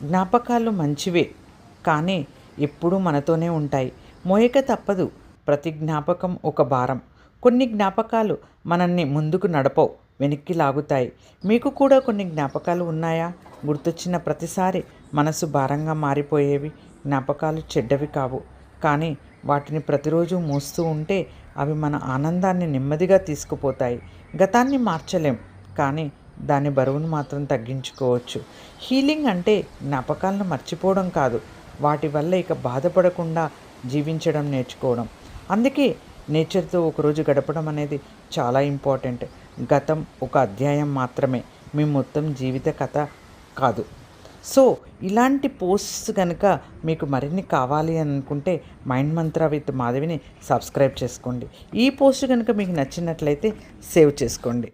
జ్ఞాపకాలు మంచివే, కానీ ఎప్పుడూ మనతోనే ఉంటాయి. మోయక తప్పదు. ప్రతి జ్ఞాపకం ఒక భారం. కొన్ని జ్ఞాపకాలు మనల్ని ముందుకు నడపవు, వెనక్కి లాగుతాయి. మీకు కూడా కొన్ని జ్ఞాపకాలు ఉన్నాయా? గుర్తొచ్చిన ప్రతిసారి మనసు భారంగా మారిపోయేవి. జ్ఞాపకాలు చెడ్డవి కావు, కానీ వాటిని ప్రతిరోజు మోస్తూ ఉంటే అవి మన ఆనందాన్ని నెమ్మదిగా తీసుకుపోతాయి. గతాన్ని మార్చలేం, కానీ దాని బరువును మాత్రం తగ్గించుకోవచ్చు. హీలింగ్ అంటే జ్ఞాపకాలను మర్చిపోవడం కాదు, వాటి వల్ల ఇక బాధపడకుండా జీవించడం నేర్చుకోవడం. అందుకే నేచర్తో ఒకరోజు గడపడం అనేది చాలా ఇంపార్టెంట్. గతం ఒక అధ్యాయం మాత్రమే, మీ మొత్తం జీవిత కథ కాదు. సో ఇలాంటి పోస్ట్స్ కనుక మీకు మరిన్ని కావాలి అని అనుకుంటే మైండ్ మంత్ర విత్ మాధవిని సబ్స్క్రైబ్ చేసుకోండి. ఈ పోస్ట్ కనుక మీకు నచ్చినట్లయితే సేవ్ చేసుకోండి.